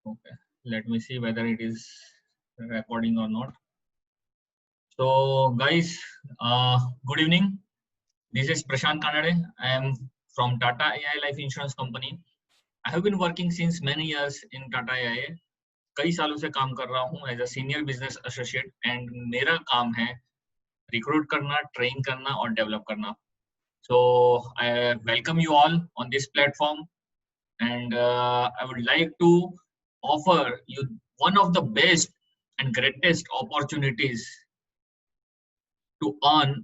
Okay, let me see whether it is recording or not. So, guys, good evening. This is Prashant Kanade. I am from Tata AI Life Insurance Company. I have been working since many years in Tata AI. कई सालों से काम कर रहा हूँ as a senior business associate and मेरा काम है रिक्रूट करना, ट्रेन करना और डेवलप करना. So I welcome you all on this platform, and I would like to offer you one of the best and greatest opportunities to earn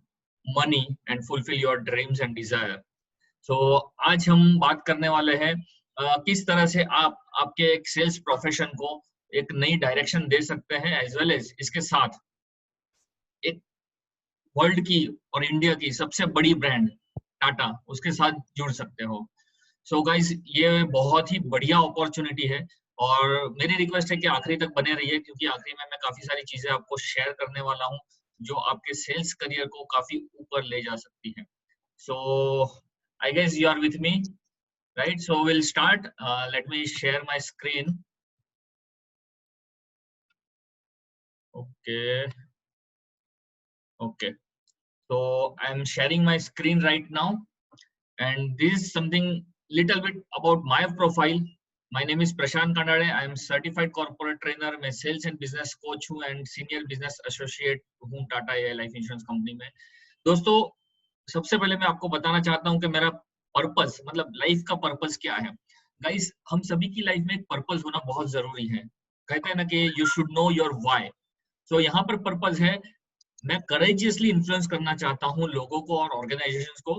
money and fulfill your dreams and desire. So आज हम बात करने वाले हैं किस तरह से आप आपके एक सेल्स प्रोफेशन को एक नई डायरेक्शन दे सकते हैं, एज वेल एज इसके साथ एक वर्ल्ड की और इंडिया की सबसे बड़ी ब्रांड टाटा उसके साथ जुड़ सकते हो. सो गाइस, ये बहुत ही बढ़िया अपॉर्चुनिटी है और मेरी रिक्वेस्ट है कि आखिरी तक बने रहिए, क्योंकि आखिरी में मैं काफी सारी चीजें आपको शेयर करने वाला हूं जो आपके सेल्स करियर को काफी ऊपर ले जा सकती है. So I guess you are with me, right? So will start. Let me share my screen. Okay. So I'm sharing my screen right now, and this is something little bit about my profile. My name is Prashant Kandade. I am certified corporate trainer. मैं sales and business coach हूँ and senior business associate हूँ Tata AI life insurance company में. दोस्तों, सबसे पहले मैं आपको बताना चाहता हूँ कि मेरा पर्पस, मतलब लाइफ का पर्पस क्या है. गाइस, हम सभी की लाइफ में एक पर्पस होना बहुत जरूरी है. कहते हैं ना कि you should know your why. So यहाँ पर पर्पस है, मैं करेजियसली इन्फ्लुएंस करना चाहता हूँ लोगों को और ऑर्गेनाइजेशंस को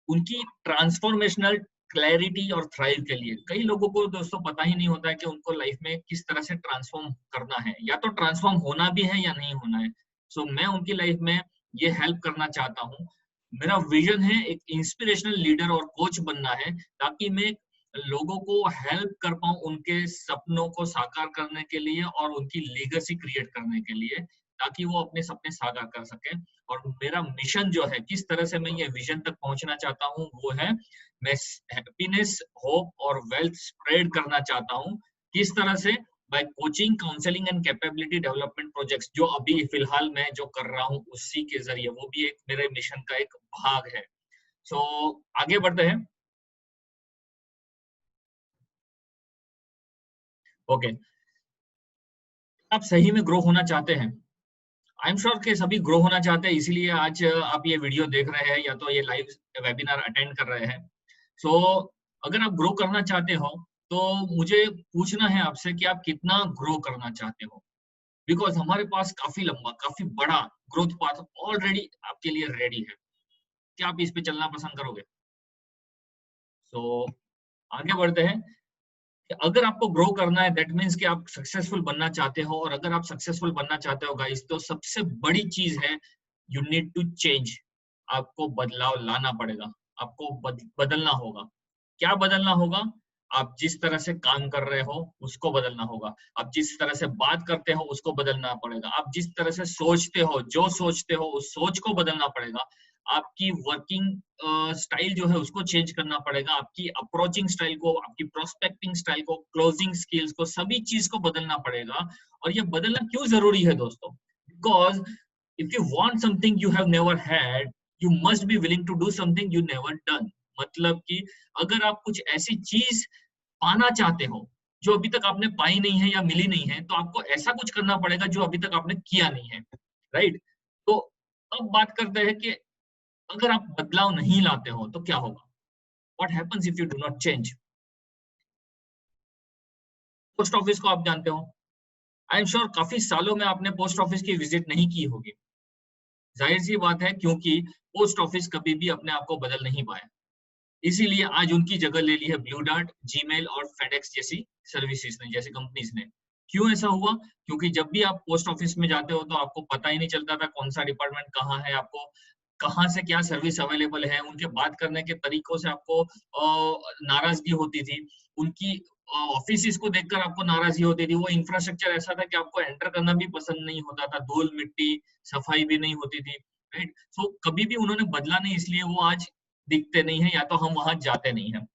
उनकी ट्रांसफॉर्मेशनल क्लैरिटी और थ्राइव के लिए. कई लोगों को दोस्तों पता ही नहीं होता है कि उनको लाइफ में किस तरह से ट्रांसफॉर्म करना है, या तो ट्रांसफॉर्म होना भी है या नहीं होना है. सो मैं उनकी लाइफ में ये हेल्प करना चाहता हूँ. मेरा विजन है एक इंस्पिरेशनल लीडर और कोच बनना है, ताकि मैं लोगों को हेल्प कर पाऊं उनके सपनों को साकार करने के लिए और उनकी लीगेसी क्रिएट करने के लिए, ताकि वो अपने सपने साकार कर सके. और मेरा मिशन जो है, किस तरह से मैं ये विजन तक पहुंचना चाहता हूँ, वो है मैं हैप्पीनेस, होप और वेल्थ स्प्रेड करना चाहता हूँ. किस तरह से? By coaching, counselling and capability development projects, जो अभी फिलहाल मैं जो कर रहा हूँ उसी के जरिए, वो भी एक मेरे मिशन का एक भाग है. सो आगे बढ़ते हैं. ओके, आप सही में ग्रो होना चाहते हैं? आई एम श्योर कि सभी ग्रो होना चाहते हैं, इसीलिए आज आप ये वीडियो देख रहे हैं या तो ये लाइव वेबिनार अटेंड कर रहे हैं. सो अगर आप ग्रो करना चाहते हो तो मुझे पूछना है आपसे कि आप कितना ग्रो करना चाहते हो, बिकॉज हमारे पास काफी लंबा, काफी बड़ा ग्रोथ पाथ ऑलरेडी आपके लिए रेडी है. क्या आप इस पे चलना पसंद करोगे? सो आगे बढ़ते हैं. कि अगर आपको ग्रो करना है, दैट मीन्स कि आप सक्सेसफुल बनना चाहते हो, और अगर आप सक्सेसफुल बनना चाहते हो गाइस, तो सबसे बड़ी चीज है यू नीड टू चेंज. आपको बदलाव लाना पड़ेगा, आपको बदलना होगा. क्या बदलना होगा? आप जिस तरह से काम कर रहे हो उसको बदलना होगा. आप जिस तरह से बात करते हो उसको बदलना पड़ेगा. आप जिस तरह से सोचते हो, जो सोचते हो उस सोच को बदलना पड़ेगा. आपकी वर्किंग स्टाइल जो है उसको चेंज करना पड़ेगा. आपकी अप्रोचिंग स्टाइल को, आपकी प्रोस्पेक्टिंग स्टाइल को, क्लोजिंग स्किल्स को, सभी चीज को बदलना पड़ेगा. और ये बदलना क्यों जरूरी है दोस्तों? Because if you want something you have never had, you must be willing to do something you never done. मतलब कि अगर आप कुछ ऐसी चीज पाना चाहते हो जो अभी तक आपने पाई नहीं है या मिली नहीं है, तो आपको ऐसा कुछ करना पड़ेगा जो अभी तक आपने किया नहीं है, राइट? तो अब बात करते हैं कि अगर आप बदलाव नहीं लाते हो तो क्या होगा? What happens if you do not change? Post office को आप जानते हो. आई एम श्योर काफी सालों में आपने पोस्ट ऑफिस की विजिट नहीं की होगी. जाहिर सी बात है, क्योंकि पोस्ट ऑफिस कभी भी अपने आप को बदल नहीं पाया. इसीलिए आज उनकी जगह ले ली है ब्लू डार्ट, जीमेल और फेडेक्स जैसी सर्विसेज ने, जैसी कंपनीज ने. क्यों ऐसा हुआ? क्योंकि जब भी आप पोस्ट ऑफिस में जाते हो तो आपको पता ही नहीं चलता था कौन सा डिपार्टमेंट कहाँ है, आपको कहाँ से क्या सर्विस अवेलेबल है. उनके बात करने के तरीकों से आपको नाराजगी होती थी. उनकी ऑफिस को देखकर आपको नाराजगी होती थी. वो इंफ्रास्ट्रक्चर ऐसा था कि आपको एंटर करना भी पसंद नहीं होता था. धूल मिट्टी, सफाई भी नहीं होती थी, राइट? सो कभी भी उन्होंने बदला नहीं, इसलिए वो आज दिखते नहीं है, या तो हम वहां जाते नहीं हैं.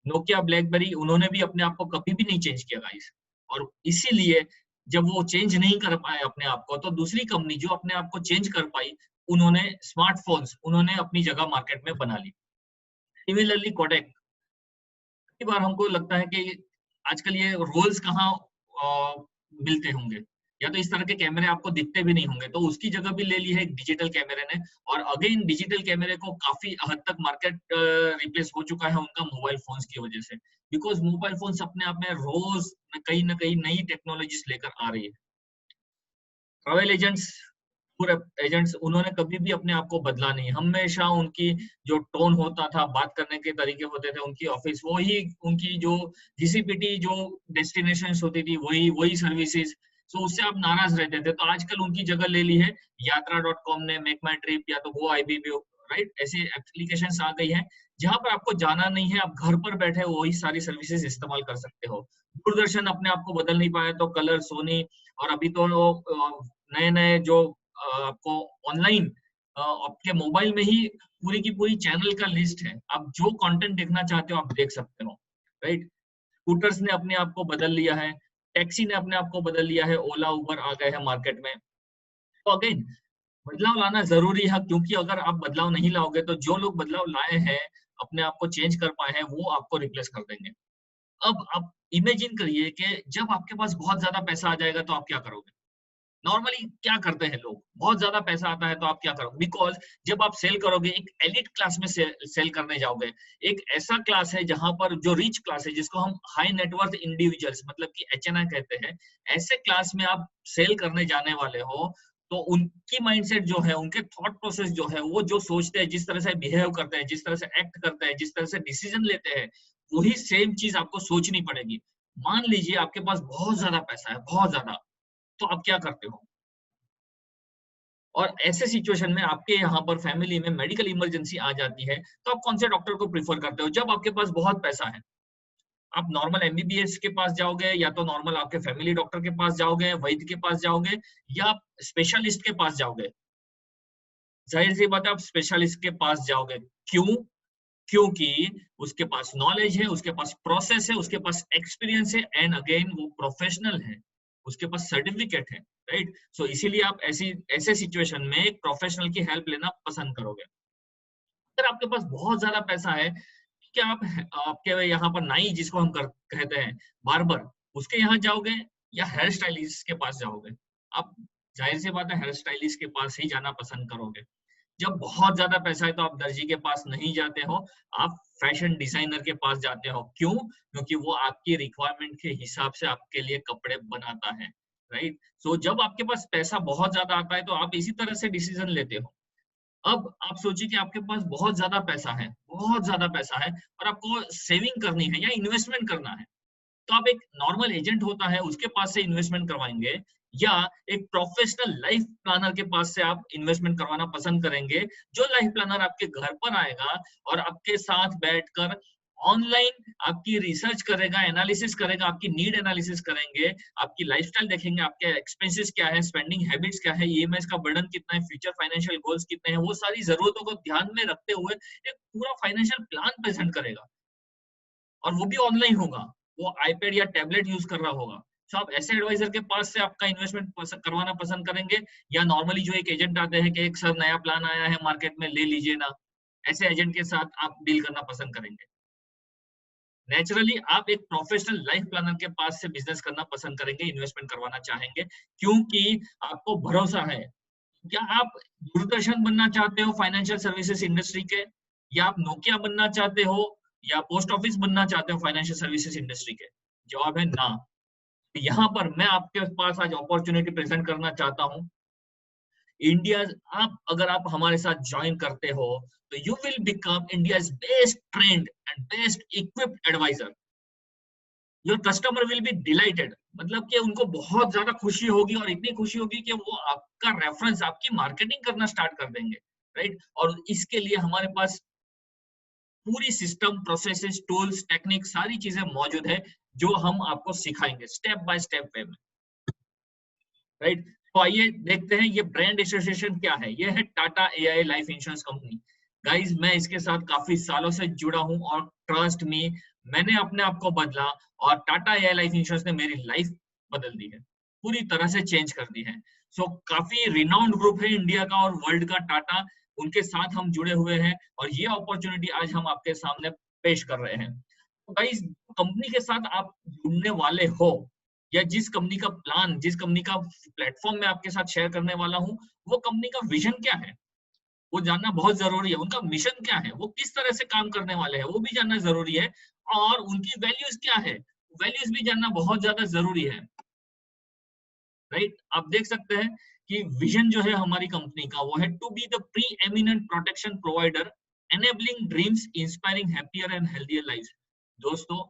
नोकिया, ब्लैकबेरी, उन्होंने भी अपने आप को कभी भी नहीं चेंज किया गाइस। और इसीलिए जब वो चेंज नहीं कर पाए अपने आप को, तो दूसरी कंपनी जो अपने आप को चेंज कर पाई, उन्होंने स्मार्टफोन्स उन्होंने अपनी जगह मार्केट में बना ली। सिमिलरली कोडेक, कई बार हमको लगता है कि आजकल ये रोल्स कहाँ मिलते होंगे, या तो इस तरह के कैमरे आपको दिखते भी नहीं होंगे, तो उसकी जगह भी ले ली है डिजिटल कैमरे ने। और अगेन डिजिटल कैमरे को काफी हद तक मार्केट रिप्लेस हो चुका है उनका मोबाइल फोन्स की वजह से, बिकॉज मोबाइल फोन्स अपने आप में रोज कहीं ना कहीं नई टेक्नोलॉजीज लेकर आ रही है। ट्रैवल एजेंट्स, टूर एजेंट्स, उन्होंने कभी भी अपने आप को बदला नहीं, हमेशा उनकी जो टोन होता था, बात करने के तरीके होते थे, उनकी ऑफिस वही, उनकी जो घिसी-पिटी जो डेस्टिनेशंस होती थी वही वही सर्विसेज, सो उससे आप नाराज रहते थे। तो आजकल उनकी जगह ले ली है यात्रा.com ने, मेक माई ट्रिप या तो गो आईबीबो, राइट? ऐसी एप्लीकेशंस आ गई हैं जहां पर आपको जाना नहीं है, आप घर पर बैठे वही सारी सर्विसेज इस्तेमाल कर सकते हो। दूरदर्शन अपने आप को बदल नहीं पाया तो कलर, सोनी, और अभी तो नए नए जो आपको ऑनलाइन आपके मोबाइल में ही पूरी की पूरी चैनल का लिस्ट है, आप जो कंटेंट देखना चाहते हो आप देख सकते हो, राइट? स्कूटर्स ने अपने आप को बदल लिया है, टैक्सी ने अपने आप को बदल लिया है, ओला उबर आ गए हैं मार्केट में। तो अगेन बदलाव लाना जरूरी है, क्योंकि अगर आप बदलाव नहीं लाओगे तो जो लोग बदलाव लाए हैं, अपने आप को चेंज कर पाए हैं, वो आपको रिप्लेस कर देंगे। अब आप इमेजिन करिए कि जब आपके पास बहुत ज्यादा पैसा आ जाएगा तो आप क्या करोगे? नॉर्मली क्या करते हैं लोग, बहुत ज्यादा पैसा आता है तो आप क्या करोगे? बिकॉज जब आप सेल करोगे, एक एलिट क्लास में सेल करने जाओगे, एक ऐसा क्लास है जहां पर जो रिच क्लास है, जिसको हम हाई नेटवर्थ इंडिविजुअल्स मतलब कि एचएनआई कहते हैं, ऐसे क्लास में आप सेल करने जाने वाले हो, तो उनकी माइंडसेट जो है, उनके थॉट प्रोसेस जो है, वो जो सोचते हैं, जिस तरह से बिहेव करते हैं, जिस तरह से एक्ट करते हैं, जिस तरह से डिसीजन लेते हैं, वही सेम चीज आपको सोचनी पड़ेगी। मान लीजिए आपके पास बहुत ज्यादा पैसा है, बहुत ज्यादा, तो आप क्या करते हो? और ऐसे सिचुएशन में आपके यहाँ पर फैमिली में मेडिकल इमरजेंसी आ जाती है, तो आप कौन से डॉक्टर को प्रेफर करते हो जब आपके पास बहुत पैसा है? आप नॉर्मल एमबीबीएस के पास जाओगे, या तो नॉर्मल आपके फैमिली डॉक्टर के पास जाओगे, वैद्य के पास जाओगे, या आप स्पेशलिस्ट के पास जाओगे? जाहिर सी बात है आप स्पेशलिस्ट के पास जाओगे। क्यों? क्योंकि उसके पास नॉलेज है, उसके पास प्रोसेस है, उसके पास एक्सपीरियंस है, एंड अगेन वो प्रोफेशनल है, उसके पास सर्टिफिकेट है, राइट? सो इसीलिए आप ऐसी ऐसे सिचुएशन में एक प्रोफेशनल की हेल्प लेना पसंद करोगे। अगर आपके पास बहुत ज्यादा पैसा है, क्या आप आपके यहाँ पर नाई जिसको हम कहते हैं, बार्बर, उसके यहाँ जाओगे या हेयर स्टाइलिस्ट के पास जाओगे? आप जाहिर सी बात है हेयर स्टाइलिस्ट के पास ही जाना पसंद करोगे। जब बहुत ज्यादा पैसा है तो आप दर्जी के पास नहीं जाते हो, आप फैशन डिजाइनर के पास जाते हो। क्यों? क्योंकि वो आपकी रिक्वायरमेंट के हिसाब से आपके लिए कपड़े बनाता है, राइट? सो जब आपके पास पैसा बहुत ज्यादा आता है तो आप इसी तरह से डिसीजन लेते हो। अब आप सोचिए कि आपके पास बहुत ज्यादा पैसा है, बहुत ज्यादा पैसा है, और आपको सेविंग करनी है या इन्वेस्टमेंट करना है, तो आप एक नॉर्मल एजेंट होता है उसके पास से इन्वेस्टमेंट करवाएंगे, या एक प्रोफेशनल लाइफ प्लानर के पास से आप इन्वेस्टमेंट करवाना पसंद करेंगे, जो लाइफ प्लानर आपके घर पर आएगा और आपके साथ बैठकर ऑनलाइन आपकी रिसर्च करेगा, एनालिसिस करेगा, आपकी नीड एनालिसिस करेंगे, आपकी लाइफस्टाइल देखेंगे, आपके एक्सपेंसेस क्या है, स्पेंडिंग हैबिट्स क्या है, ईएमआई का बर्डन कितना है, फ्यूचर फाइनेंशियल गोल्स कितने हैं, वो सारी जरूरतों को ध्यान में रखते हुए एक पूरा फाइनेंशियल प्लान प्रेजेंट करेगा, और वो भी ऑनलाइन होगा, वो आईपैड या टैबलेट यूज कर रहा होगा। तो आप ऐसे एडवाइजर के पास से आपका इन्वेस्टमेंट करवाना पसंद करेंगे, या नॉर्मली जो एक एजेंट आते हैं कि एक सर नया प्लान आया है मार्केट में, ले लीजिए ना, ऐसे एजेंट के साथ आप डील करना पसंद करेंगे? नेचुरली आप एक प्रोफेशनल लाइफ प्लानर के पास से बिजनेस करना पसंद करेंगे, इन्वेस्टमेंट करवाना चाहेंगे, क्योंकि आपको भरोसा है। क्या आप दूरदर्शन बनना चाहते हो फाइनेंशियल सर्विसेज इंडस्ट्री के, या आप नोकिया बनना चाहते हो, या पोस्ट ऑफिस बनना चाहते हो फाइनेंशियल सर्विसेज इंडस्ट्री के? जवाब है ना। यहाँ पर मैं आपके पास आज अपॉर्चुनिटी प्रेजेंट करना चाहता हूँ। इंडिया, आप अगर आप हमारे साथ ज्वाइन करते हो तो you will become India best trained and best equipped advisor. Your customer will be delighted, मतलब कि उनको बहुत ज्यादा खुशी होगी, और इतनी खुशी होगी कि वो आपका रेफरेंस, आपकी मार्केटिंग करना स्टार्ट कर देंगे, राइट? और इसके लिए हमारे पास पूरी सिस्टम, प्रोसेसेस, टूल्स, टेक्निक, सारी चीजें मौजूद है, जो हम आपको सिखाएंगे स्टेप बाय स्टेप वे में, राइट? तो आइए देखते हैं ये ब्रांड एसोसिएशन क्या है। ये है Tata AI life insurance company. Guys मैं इसके साथ काफी सालों से जुड़ा हूं, और ट्रस्ट मी, मैंने अपने आप को बदला और टाटा एआई लाइफ इंश्योरेंस ने मेरी लाइफ बदल दी है, पूरी तरह से चेंज कर दी है। सो काफी रिनाउंड ग्रुप है इंडिया का और वर्ल्ड का टाटा, उनके साथ हम जुड़े हुए हैं और ये अपॉर्चुनिटी आज हम आपके सामने पेश कर रहे हैं। तो गाइस, कंपनी के साथ आप जुड़ने वाले हो या जिस कंपनी का प्लान, जिस कंपनी का प्लेटफॉर्म मैं आपके साथ शेयर करने वाला हूँ, वो कंपनी का विजन क्या है वो जानना बहुत जरूरी है। उनका मिशन क्या है, वो किस तरह से काम करने वाले हैं वो भी जानना जरूरी है। और उनकी वैल्यूज क्या है, वैल्यूज भी जानना बहुत ज्यादा जरूरी है। राइट, आप देख सकते हैं कि विजन जो है हमारी कंपनी का वो है to be the pre eminent protection provider enabling dreams inspiring happier and healthier life. दोस्तों,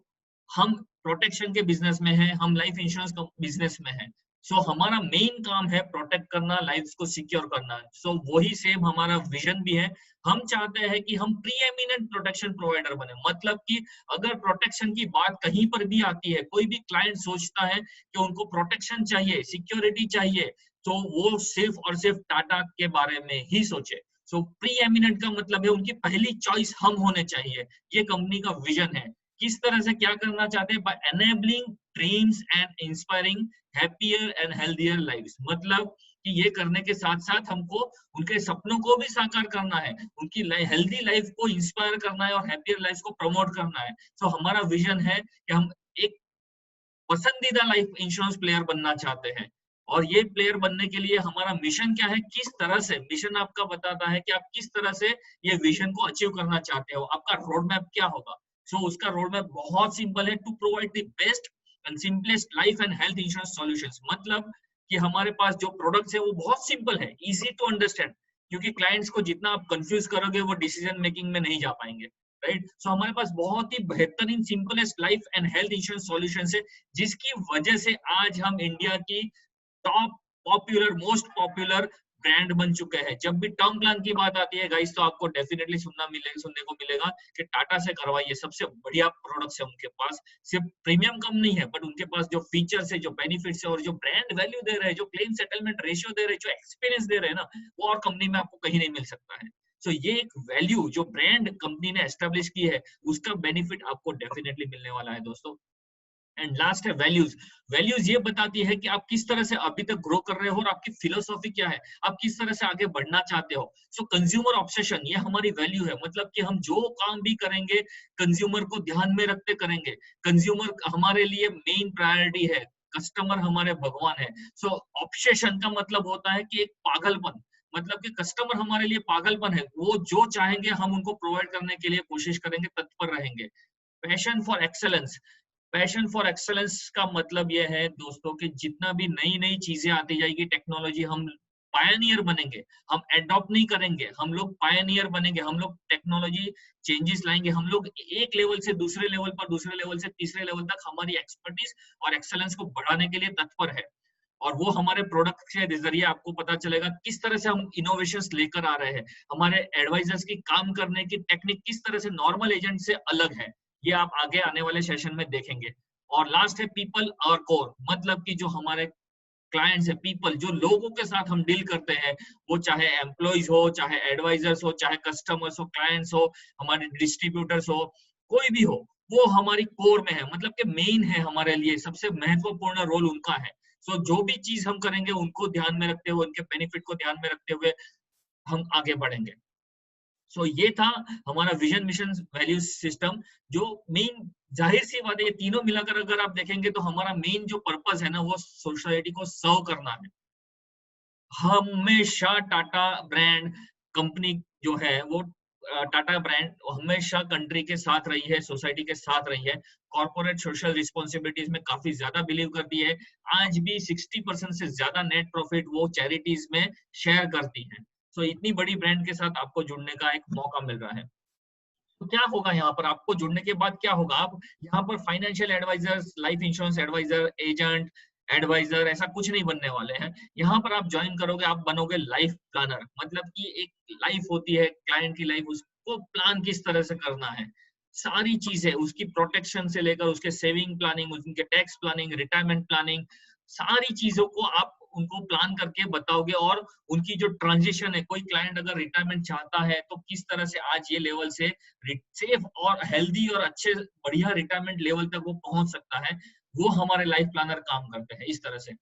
हम प्रोटेक्शन के बिजनेस में हैं, हम लाइफ इंश्योरेंस बिजनेस में हैं। सो हमारा मेन काम है प्रोटेक्ट करना, लाइफ को सिक्योर करना। सो वही सेम हमारा विजन भी है। हम चाहते हैं कि हम प्री एमिनेंट प्रोटेक्शन प्रोवाइडर बने, मतलब कि अगर प्रोटेक्शन की बात कहीं पर भी आती है, कोई भी क्लाइंट सोचता है कि उनको प्रोटेक्शन चाहिए, सिक्योरिटी चाहिए, तो वो सिर्फ और सिर्फ टाटा के बारे में ही सोचे। सो प्री एमिनेंट का मतलब है उनकी पहली चॉइस हम होने चाहिए। ये कंपनी का विजन है। किस तरह से क्या करना चाहते हैं, by enabling dreams and inspiring happier and healthier lives, मतलब कि ये करने के साथ साथ हमको उनके सपनों को भी साकार करना है, उनकी हेल्दी लाइफ को इंस्पायर करना है और हैप्पियर लाइफ को प्रमोट करना है। सो हमारा विजन है कि हम एक पसंदीदा लाइफ इंश्योरेंस प्लेयर बनना चाहते हैं। और ये प्लेयर बनने के लिए हमारा मिशन क्या है, किस तरह से मिशन आपका बताता है कि आप किस तरह से ये विजन को अचीव करना चाहते हो, आपका रोड मैप क्या होगा। सो उसका रोड मैप बहुत सिंपल है, to provide the best and simplest life and health insurance solutions. मतलब कि हमारे पास जो प्रोडक्ट्स है वो बहुत सिंपल है, इजी टू अंडरस्टैंड, क्योंकि क्लाइंट्स को जितना आप कंफ्यूज करोगे वो डिसीजन मेकिंग में नहीं जा पाएंगे। राइट, सो हमारे पास बहुत ही बेहतरीन simplest life and health insurance solutions है, जिसकी वजह से आज हम इंडिया की top popular, most popular brand बन चुके हैं। जब भी टर्म प्लान की बात आती है गाइस, तो आपको डेफिनेटली सुनने को मिलेगा कि टाटा से करवाइए, सबसे बढ़िया प्रोडक्ट्स है उनके पास। सिर्फ प्रीमियम कम नहीं है, बट उनके पास जो फीचर्स है, जो बेनिफिट्स है और जो ब्रांड वैल्यू दे रहे हैं, जो क्लेम सेटलमेंट रेशियो दे रहे हैं, जो एक्सपीरियंस दे रहे हैं ना, वो और कंपनी में आपको कहीं नहीं मिल सकता है। सो ये एक वैल्यू जो ब्रांड कंपनी ने एस्टेब्लिश की है, उसका बेनिफिट आपको डेफिनेटली मिलने वाला है दोस्तों। एंड लास्ट है वैल्यूज। वैल्यूज ये बताती है कि आप किस तरह से अभी तक ग्रो कर रहे हो और आपकी फिलोसॉफी क्या है, आप किस तरह से आगे बढ़ना चाहते हो। सो कंज्यूमर ऑब्सेशन, ये हमारी वैल्यू है, मतलब कि हम जो काम भी करेंगे कंज्यूमर को ध्यान में रखते करेंगे। कंज्यूमर हमारे लिए मेन प्रायोरिटी है, कस्टमर हमारे भगवान है। सो ऑब्सेशन का मतलब होता है कि एक पागलपन, मतलब कि कस्टमर हमारे लिए पागलपन है, वो जो चाहेंगे हम उनको प्रोवाइड करने के लिए कोशिश करेंगे, तत्पर रहेंगे। Passion for excellence, passion for excellence का मतलब यह है दोस्तों कि जितना भी नई नई चीजें आती जाएगी टेक्नोलॉजी, हम पायनियर बनेंगे, हम एडॉप्ट नहीं करेंगे, हम लोग पायनियर बनेंगे, हम लोग टेक्नोलॉजी चेंजेस लाएंगे, हम लोग एक लेवल से दूसरे लेवल पर, दूसरे लेवल से तीसरे लेवल तक हमारी एक्सपर्टीज और एक्सेलेंस को बढ़ाने के लिए तत्पर है। और वो हमारे प्रोडक्ट के जरिए आपको पता चलेगा किस तरह से हम इनोवेशंस लेकर आ रहे हैं, हमारे एडवाइजर्स की काम करने की टेक्निक किस तरह से नॉर्मल एजेंट से अलग है, ये आप आगे आने वाले सेशन में देखेंगे। और लास्ट है पीपल और कोर, मतलब कि जो हमारे क्लाइंट्स है, पीपल, जो लोगों के साथ हम डील करते हैं, वो चाहे एम्प्लॉइज हो, चाहे एडवाइजर्स हो, चाहे कस्टमर्स हो, क्लाइंट्स हो, हमारे डिस्ट्रीब्यूटर्स हो, कोई भी हो, वो हमारी कोर में है, मतलब कि मेन है हमारे लिए, सबसे महत्वपूर्ण रोल उनका है। सो जो भी चीज हम करेंगे उनको ध्यान में रखते हुए, उनके बेनिफिट को ध्यान में रखते हुए हम आगे बढ़ेंगे। सो ये था हमारा विजन, मिशन, वैल्यूज सिस्टम, जो मेन, जाहिर सी बात है ये तीनों मिलाकर अगर आप देखेंगे तो हमारा मेन जो पर्पस है ना, वो सोसाइटी को सर्व करना है। हमेशा टाटा ब्रांड कंपनी जो है वो, टाटा ब्रांड हमेशा कंट्री के साथ रही है, सोसाइटी के साथ रही है, कॉर्पोरेट सोशल रिस्पॉन्सिबिलिटीज में काफी ज्यादा बिलीव करती है। आज भी 60% से ज्यादा नेट प्रॉफिट वो चैरिटीज में शेयर करती है। तो इतनी बड़ी ब्रांड के साथ आपको जुड़ने का एक मौका मिल रहा है। तो क्या होगा यहाँ पर, आपको जुड़ने के बाद क्या होगा, आप यहाँ पर financial advisors, life insurance advisor, agent, advisor ऐसा कुछ नहीं बनने वाले हैं। यहाँ पर आप ज्वाइन करोगे, आप बनोगे लाइफ प्लानर, मतलब कि एक लाइफ होती है क्लाइंट की लाइफ, उसको प्लान किस तरह से करना है, सारी चीजें उसकी प्रोटेक्शन से लेकर उसके सेविंग प्लानिंग, उनके टैक्स प्लानिंग, रिटायरमेंट प्लानिंग, सारी चीजों को आप उनको प्लान करके बताओगे, और उनकी जो ट्रांजिशन है, कोई क्लाइंट अगर रिटायरमेंट चाहता है तो किस तरह से आज ये लेवल से सेफ और हेल्दी और अच्छे बढ़िया रिटायरमेंट लेवल तक वो पहुंच सकता है, वो हमारे लाइफ प्लानर काम करते हैं इस तरह से।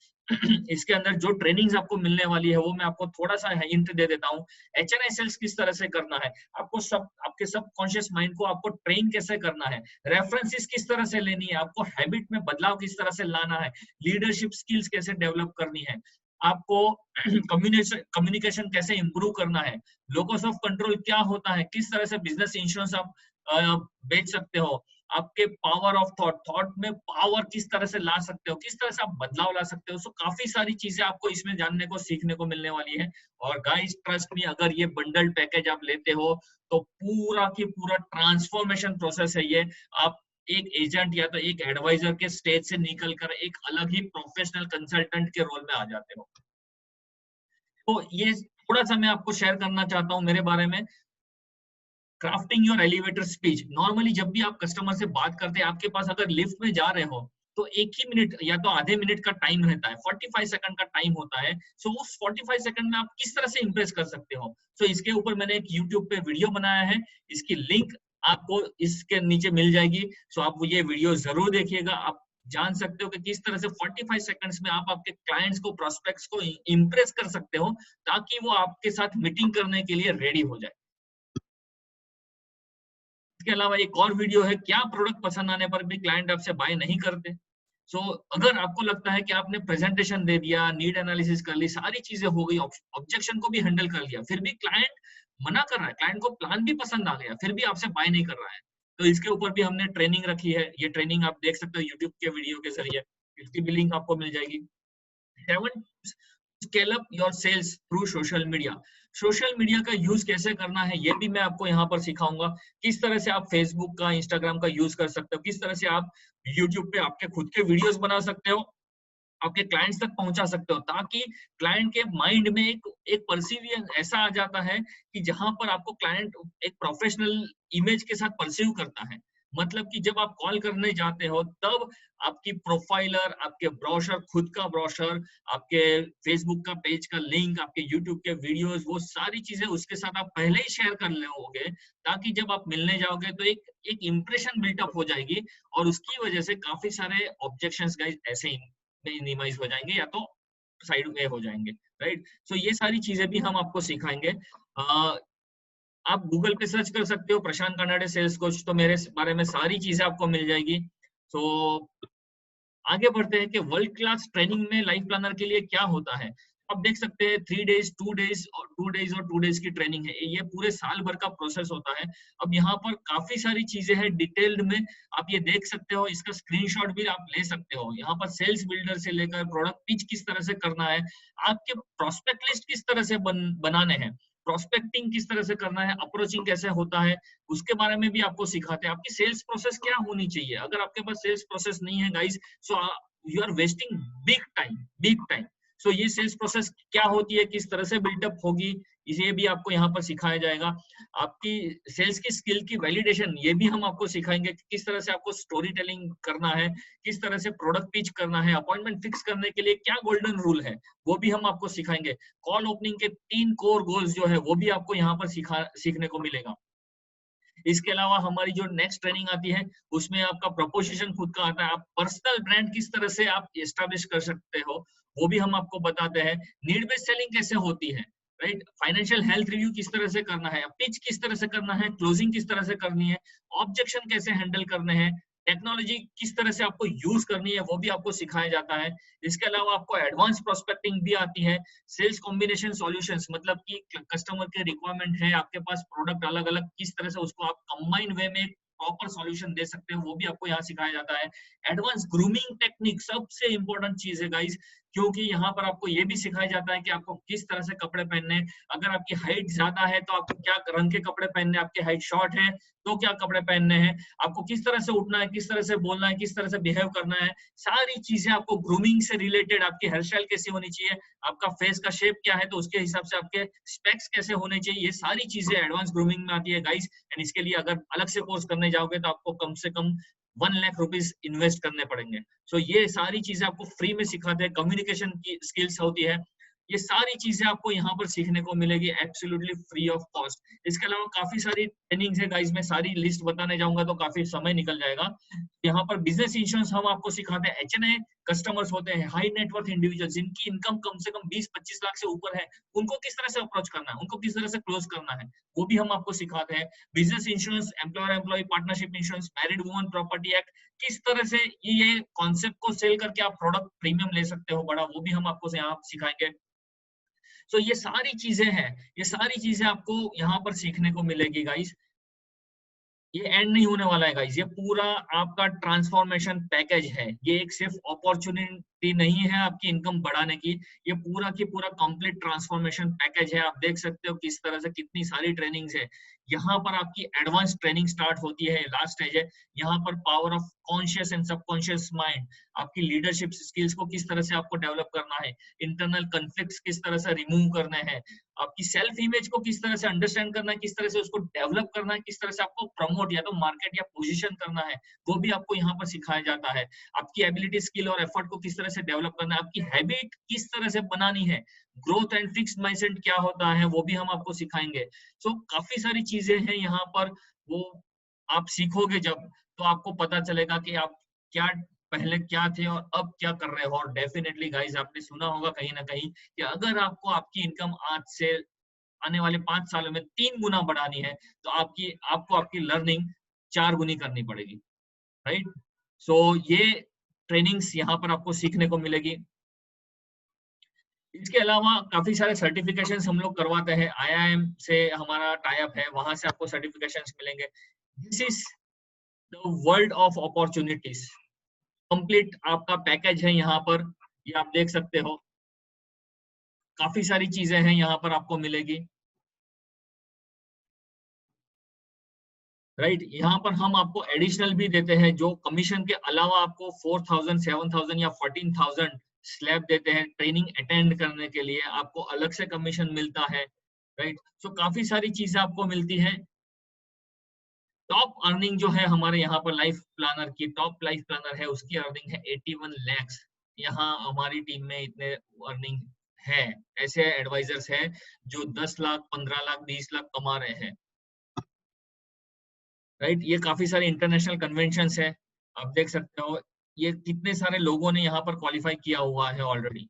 इसके अंदर जो ट्रेनिंग्स आपको मिलने वाली है वो मैं आपको थोड़ा सा हिंट दे देता हूँ। एचएनआई सेल्स किस तरह से करना है, आपको सब आपके सब कॉन्शियस माइंड को आपको ट्रेन कैसे करना है, रेफरेंसेस किस तरह से लेनी है, आपको हैबिट में बदलाव किस तरह से लाना है, लीडरशिप स्किल्स कैसे डेवलप करनी है, आपको कम्युनिकेशन कैसे इंप्रूव करना है, लोकस ऑफ कंट्रोल क्या होता है, किस तरह से बिजनेस इंश्योरेंस आप बेच सकते हो, आपके पावर ऑफ थॉट, थॉट में पावर किस तरह से ला सकते हो, किस तरह से आप बदलाव ला सकते हो। सो काफी सारी चीजें आपको इसमें जानने को सीखने को मिलने वाली है। और गाइस ट्रस्ट मी, अगर ये बंडल पैकेज आप लेते हो तो पूरा की पूरा ट्रांसफॉर्मेशन प्रोसेस है ये। आप एक एजेंट या तो एक एडवाइजर के स्टेज से निकलकर एक अलग ही प्रोफेशनल कंसल्टेंट के रोल में आ जाते हो। तो ये थोड़ा सा मैं आपको शेयर करना चाहता हूँ मेरे बारे में। Crafting your elevator speech, normally जब भी आप कस्टमर से बात करते हैं, आपके पास अगर लिफ्ट में जा रहे हो तो एक ही मिनट या तो आधे मिनट का टाइम रहता है, 45 सेकंड का टाइम होता है। सो उस 45 सेकंड में आप किस तरह से इंप्रेस कर सकते हो। सो इसके ऊपर मैंने एक यूट्यूब पे वीडियो बनाया है, इसकी लिंक आपको इसके नीचे मिल जाएगी। सो आप ये वीडियो जरूर देखिएगा, आप जान सकते हो कि किस तरह से 45 सेकंड्स में आप आपके क्लाइंट्स को, प्रोस्पेक्ट्स को इंप्रेस कर सकते हो ताकि वो आपके साथ मीटिंग करने के लिए रेडी हो जाए। इसके अलावा एक और वीडियो है, क्या प्रोडक्ट पसंद आने पर भी क्लाइंट आपसे बाय नहीं करते। सो अगर आपको लगता है कि आपने प्रेजेंटेशन दे दिया, नीड एनालिसिस कर ली, सारी चीजें हो गई, ऑब्जेक्शन को भी हैंडल कर लिया, फिर भी क्लाइंट मना कर रहा है, क्लाइंट को प्लान भी पसंद आ गया, फिर भी आपसे बाय नहीं कर रहा है, तो इसके ऊपर भी हमने ट्रेनिंग रखी है। ये ट्रेनिंग आप देख सकते हो यूट्यूब के वीडियो के जरिए, इसकी भी लिंक आपको मिल जाएगी। 7 scale up your sales through social media, social media का यूज कैसे करना है ये भी मैं आपको यहाँ पर सिखाऊंगा। किस तरह से आप फेसबुक का, इंस्टाग्राम का यूज कर सकते हो, किस तरह से आप यूट्यूब पे आपके खुद के वीडियोस बना सकते हो, आपके क्लाइंट्स तक पहुंचा सकते हो, ताकि क्लाइंट के माइंड में एक परसीवियंस ऐसा आ जाता है कि जहां पर आपको क्लाइंट एक प्रोफेशनल इमेज के साथ परसीव करता है। मतलब कि जब आप कॉल करने जाते हो तब आपकी प्रोफाइलर, आपके ब्रोशर, खुद का ब्रोशर, आपके फेसबुक का पेज का लिंक, आपके यूट्यूब के वीडियोस, वो सारी चीजें उसके साथ आप पहले ही शेयर कर लोगे, ताकि जब आप मिलने जाओगे तो एक इंप्रेशन बिल्टअप हो जाएगी, और उसकी वजह से काफी सारे ऑब्जेक्शंस गाइस ऐसे ही मिनिमाइज हो जाएंगे या तो साइड में हो जाएंगे, राइट। सो ये सारी चीजें भी हम आपको सिखाएंगे। आप गूगल पे सर्च कर सकते हो प्रशांत कनाडे सेल्स कोच, तो मेरे बारे में सारी चीजें आपको मिल जाएगी। तो आगे बढ़ते हैं कि वर्ल्ड क्लास ट्रेनिंग में लाइफ प्लानर के लिए क्या होता है। आप देख सकते हैं 3 डेज 2 डेज और 2 डेज की ट्रेनिंग है, ये पूरे साल भर का प्रोसेस होता है। अब यहाँ पर काफी सारी चीजें हैं डिटेल्ड में, आप ये देख सकते हो, इसका स्क्रीनशॉट भी आप ले सकते हो। यहाँ पर सेल्स बिल्डर से लेकर प्रोडक्ट पिच किस तरह से करना है, आपके प्रोस्पेक्ट लिस्ट किस तरह से बनाने हैं, प्रोस्पेक्टिंग किस तरह से करना है, अप्रोचिंग कैसे होता है, उसके बारे में भी आपको सिखाते हैं। आपकी सेल्स प्रोसेस क्या होनी चाहिए, अगर आपके पास सेल्स प्रोसेस नहीं है guys, so you are wasting big time, big time. So ये सेल्स प्रोसेस क्या होती है, किस तरह से बिल्टअप होगी, इसे भी आपको यहाँ पर सिखाया जाएगा। आपकी सेल्स की स्किल की वैलिडेशन, ये भी हम आपको सिखाएंगे कि किस तरह से आपको स्टोरी टेलिंग करना है, किस तरह से प्रोडक्ट पिच करना है, अपॉइंटमेंट फिक्स करने के लिए क्या गोल्डन रूल है वो भी हम आपको सिखाएंगे। कॉल ओपनिंग के 3 कोर गोल्स जो है वो भी आपको यहाँ पर सीखने को मिलेगा। इसके अलावा हमारी जो नेक्स्ट ट्रेनिंग आती है उसमें आपका प्रपोजिशन खुद का आता है, आप पर्सनल ब्रांड किस तरह से आप एस्टेब्लिश कर सकते हो वो भी हम आपको बताते हैं। नीड बेस्ड सेलिंग कैसे होती है, राइट, फाइनेंशियल हेल्थ रिव्यू किस तरह से करना है, पिच किस तरह से करना है, क्लोजिंग किस तरह से करनी है, ऑब्जेक्शन कैसे हैंडल करने हैं, टेक्नोलॉजी किस तरह से आपको यूज करनी है वो भी आपको सिखाया जाता है। इसके अलावा आपको एडवांस प्रोस्पेक्टिंग भी आती है, सेल्स कॉम्बिनेशन सॉल्यूशंस, मतलब कि कस्टमर के रिक्वायरमेंट है, आपके पास प्रोडक्ट अलग अलग, किस तरह से उसको आप कंबाइन वे में प्रॉपर सॉल्यूशन दे सकते हो वो भी आपको यहाँ सिखाया जाता है। एडवांस ग्रूमिंग टेक्निक सबसे इंपॉर्टेंट चीज है गाइस, क्योंकि यहाँ पर आपको ये भी सिखाया जाता है कि आपको किस तरह से कपड़े पहनने हैं। अगर आपकी हाइट ज्यादा है तो आपको क्या रंग के कपड़े पहनने हैं, आपकी हाइट शॉर्ट है तो क्या कपड़े पहनने हैं, आपको किस तरह से उठना है, किस तरह से बोलना है, किस तरह से बिहेव करना है, सारी चीजें आपको ग्रूमिंग से रिलेटेड, आपकी हेयर स्टाइल कैसी होनी चाहिए, आपका फेस का शेप क्या है तो उसके हिसाब से आपके स्पेक्स कैसे होने चाहिए, ये सारी चीजें एडवांस ग्रूमिंग में आती है गाइस। एंड इसके लिए अगर अलग से कोर्स करने जाओगे तो आपको कम से कम 1 लाख रुपीस इन्वेस्ट करने पड़ेंगे। सो ये सारी चीजें आपको फ्री में सिखाते हैं। कम्युनिकेशन की स्किल्स होती है, ये सारी चीजें आपको यहाँ पर सीखने को मिलेगी एब्सोल्युटली फ्री ऑफ कॉस्ट। इसके अलावा काफी सारी ट्रेनिंग्स है गाइस, मैं सारी लिस्ट बताने जाऊंगा तो काफी समय निकल जाएगा। यहाँ पर बिजनेस इंश्योरेंस हम आपको सिखाते हैं। HNI कस्टमर्स होते हैं, हाई नेटवर्थ इंडिविजुअल जिनकी इनकम कम से कम 20-25 लाख से ऊपर है, उनको किस तरह से अप्रोच करना है, उनको किस तरह से क्लोज करना है, वो भी हम आपको सिखाते हैं। Business insurance, employer employee partnership insurance, married woman property act, किस तरह से ये कॉन्सेप्ट को सेल करके आप प्रोडक्ट प्रीमियम ले सकते हो बड़ा, वो भी हम आपको यहाँ सिखाएंगे। तो ये सारी चीजें हैं, ये सारी चीजें आपको यहाँ पर सीखने को मिलेगी गाइस। ये एंड नहीं होने वाला है गाइस, ये पूरा आपका ट्रांसफॉर्मेशन पैकेज है। ये एक सिर्फ अपॉर्चुनिटी नहीं है आपकी इनकम बढ़ाने की, ये पूरा की पूरा कंप्लीट ट्रांसफॉर्मेशन पैकेज है। आप देख सकते हो किस तरह से कितनी सारी ट्रेनिंग्स है। यहाँ पर आपकी एडवांस ट्रेनिंग स्टार्ट होती है, लास्ट स्टेज है। यहाँ पर power of conscious and subconscious mind, आपकी लीडरशिप स्किल्स को किस तरह से आपको डेवलप करना है, इंटरनल कॉन्फ्लिक्ट्स किस तरह से रिमूव करने हैं, आपकी सेल्फ इमेज को किस तरह से अंडरस्टैंड करना है, किस तरह से उसको डेवलप करना है, किस तरह से आपको प्रमोट या तो मार्केट या पोजीशन करना है, वो भी आपको यहाँ पर सिखाया जाता है। आपकी एबिलिटी, स्किल और एफर्ट को किस तरह से डेवलप करना है, आपकी हैबिट किस तरह से बनानी है, ग्रोथ एंड फिक्स्ड माइंडसेट क्या होता है, वो भी हम आपको सिखाएंगे। सो काफी सारी चीजें हैं यहाँ पर, वो आप सीखोगे जब, तो आपको पता चलेगा कि आप क्या पहले क्या थे और अब क्या कर रहे हो। और डेफिनेटली गाइस, आपने सुना होगा कहीं ना कहीं कि अगर आपको आपकी इनकम आज से आने वाले 5 सालों में 3 गुना बढ़ानी है, तो आपको आपकी लर्निंग 4 गुनी करनी पड़ेगी, राइट। सो ये ट्रेनिंग्स यहाँ पर आपको सीखने को मिलेगी। इसके अलावा काफी सारे सर्टिफिकेशंस हम लोग करवाते हैं, IIM से हमारा टाई अप है, वहां से आपको सर्टिफिकेशंस मिलेंगे। This is the world of opportunities, complete आपका पैकेज है यहाँ पर, ये आप देख सकते हो। काफी सारी चीजें हैं यहाँ पर आपको मिलेगी, राइट। यहाँ पर हम आपको एडिशनल भी देते हैं, जो कमीशन के अलावा आपको 4,000, 7,000 या 14,000 स्लैब देते हैं ट्रेनिंग अटेंड करने के लिए, आपको अलग से कमीशन मिलता है, राइट। सो काफी सारी चीजें आपको मिलती है। टॉप अर्निंग जो है हमारे यहाँ पर लाइफ प्लानर की, टॉप लाइफ प्लानर है, उसकी अर्निंग है 81 लैक्स। यहाँ हमारी टीम में इतने अर्निंग है, ऐसे एडवाइजर्स हैं जो 10 लाख, 15 लाख, 20 लाख कमा रहे हैं, राइट। ये काफी सारे इंटरनेशनल कन्वेंशंस है, आप देख सकते हो ये कितने सारे लोगों ने यहाँ पर क्वालिफाई किया हुआ है ऑलरेडी।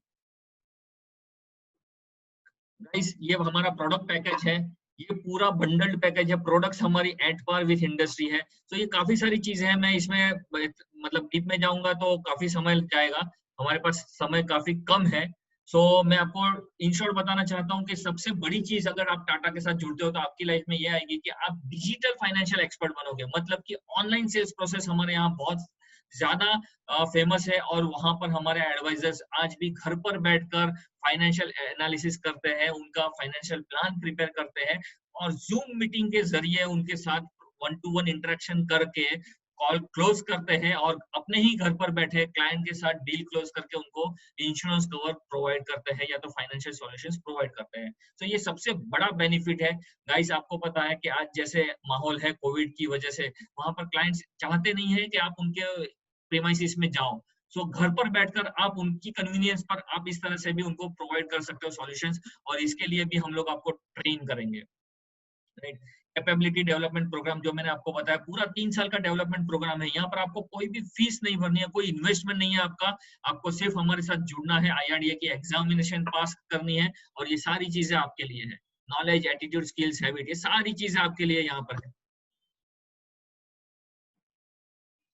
गाइस, ये हमारा प्रोडक्ट पैकेज है, ये पूरा बंडल्ड पैकेज है, प्रोडक्ट्स हमारी एट पार विथ इंडस्ट्री है। तो ये काफी सारी चीजें हैं, मैं इसमें मतलब डीप में जाऊंगा तो काफी समय लग जाएगा, हमारे पास समय काफी कम है। सो मैं आपको इन शॉर्ट बताना चाहता हूँ कि सबसे बड़ी चीज अगर आप टाटा के साथ जुड़ते हो तो आपकी लाइफ में ये आएगी कि आप डिजिटल फाइनेंशियल एक्सपर्ट बनोगे। मतलब कि ऑनलाइन सेल्स प्रोसेस हमारे यहाँ बहुत ज्यादा फेमस है, और वहां पर हमारे एडवाइजर्स आज भी घर पर बैठकर फाइनेंशियल एनालिसिस करते हैं, उनका फाइनेंशियल प्लान प्रिपेयर करते हैं, और जूम मीटिंग के जरिए उनके साथ 1-to-1 इंटरेक्शन करके कॉल क्लोज करते हैं, और अपने ही घर पर बैठे क्लाइंट के साथ डील क्लोज करके उनको इंश्योरेंस कवर प्रोवाइड करते हैं या तो फाइनेंशियल सॉल्यूशंस प्रोवाइड करते हैं। तो ये सबसे बड़ा बेनिफिट है गाइस। आपको पता है कि आज जैसे माहौल है कोविड की वजह से, वहां पर क्लाइंट्स चाहते नहीं है कि आप उनके प्रीमाइसिस में जाओ। सो घर पर बैठकर आप उनकी कन्वीनियंस पर आप इस तरह से भी उनको प्रोवाइड कर सकते हो सॉल्यूशंस, और इसके लिए भी हम लोग आपको ट्रेन करेंगे, राइट। कैपेबिलिटी डेवलपमेंट प्रोग्राम जो मैंने आपको बताया, पूरा 3 साल का डेवलपमेंट प्रोग्राम है। यहाँ पर आपको कोई भी फीस नहीं भरनी है, कोई इन्वेस्टमेंट नहीं है आपका, आपको सिर्फ हमारे साथ जुड़ना है, IRDA की एग्जामिनेशन पास करनी है, और ये सारी चीजें आपके लिए है। नॉलेज, एटीट्यूड, स्किल्स, हैबिट, ये सारी चीजें आपके लिए यहाँ पर है,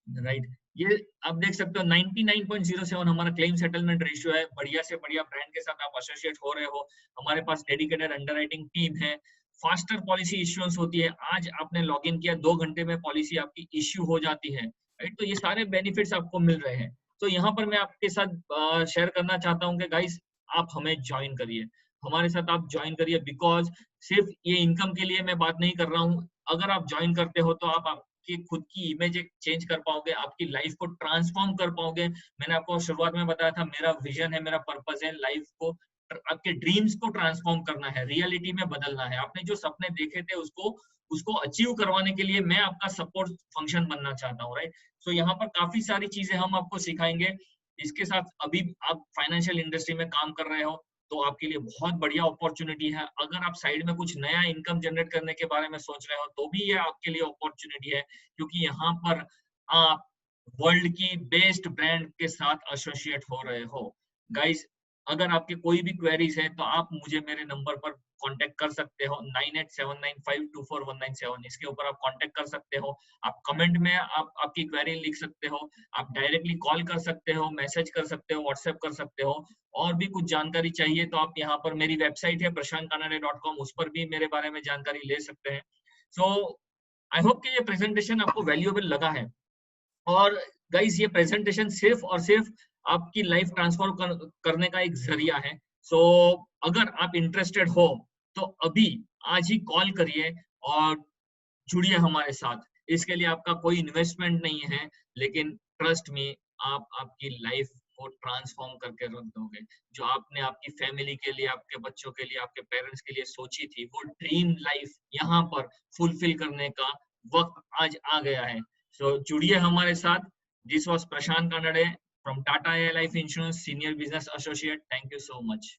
राइट। ये आप देख सकते हो 99.07 हमारा क्लेम सेटलमेंट रेशियो है। बढ़िया से बढ़िया ब्रांड के साथ आप एसोसिएट हो रहे हो, हमारे पास डेडिकेटेड अंडरराइटिंग टीम है, फास्टर पॉलिसी इश्यूएंस होती है। आज आपने लॉगिन किया, 2 घंटे में पॉलिसी आपकी इश्यू हो जाती है, राइट। तो ये सारे बेनिफिट्स आपको मिल रहे हैं। तो यहाँ पर मैं आपके साथ शेयर करना चाहता हूँ कि गाइस, आप हमें ज्वाइन करिए, हमारे साथ आप ज्वाइन करिए, बिकॉज सिर्फ ये इनकम के लिए मैं बात नहीं कर रहा हूँ। अगर आप ज्वाइन करते हो तो आप कि खुद की इमेज एक चेंज कर पाओगे, आपकी लाइफ को ट्रांसफॉर्म कर पाओगे। मैंने आपको शुरुआत में बताया था, मेरा विजन है, मेरा पर्पस है लाइफ को, आपके ड्रीम्स को ट्रांसफॉर्म करना है, रियलिटी में बदलना है। आपने जो सपने देखे थे उसको उसको अचीव करवाने के लिए मैं आपका सपोर्ट फंक्शन बनना चाहता हूँ, राइट। सो यहाँ पर काफी सारी चीजें हम आपको सिखाएंगे। इसके साथ अभी आप फाइनेंशियल इंडस्ट्री में काम कर रहे हो तो आपके लिए बहुत बढ़िया अपॉर्चुनिटी है। अगर आप साइड में कुछ नया इनकम जनरेट करने के बारे में सोच रहे हो तो भी ये आपके लिए अपॉर्चुनिटी है, क्योंकि यहाँ पर आप वर्ल्ड की बेस्ट ब्रांड के साथ एसोसिएट हो रहे हो। गाइस, अगर आपके कोई भी क्वेरीज है तो आप मुझे मेरे नंबर पर कांटेक्ट कर सकते हो 9879524197। इसके ऊपर आप कांटेक्ट कर सकते हो। आप कमेंट में आप आपकी क्वेरी लिख सकते हो, आप डायरेक्टली कॉल कर सकते हो, मैसेज कर सकते हो, व्हाट्सएप कर सकते हो। और भी कुछ जानकारी चाहिए तो आप यहाँ पर मेरी वेबसाइट है prashantkanade.com, उस पर भी मेरे बारे में जानकारी ले सकते हैं। सो आई होप कि ये प्रेजेंटेशन आपको वैल्यूएबल लगा है। और गाइस, ये प्रेजेंटेशन सिर्फ और सिर्फ आपकी लाइफ ट्रांसफॉर्म करने का एक जरिया है। सो अगर आप इंटरेस्टेड हो तो अभी आज ही कॉल करिए और जुड़िए हमारे साथ। इसके लिए आपका कोई इन्वेस्टमेंट नहीं है, लेकिन ट्रस्ट मी, आप आपकी लाइफ को ट्रांसफॉर्म करके रख दोगे। जो आपने आपकी फैमिली के लिए, आपके बच्चों के लिए, आपके पेरेंट्स के लिए सोची थी, वो ड्रीम लाइफ यहाँ पर फुलफिल करने का वक्त आज आ गया है। सो जुड़िए हमारे साथ। This was Prashant Kanade from Tata life insurance, senior business associate. Thank you so much.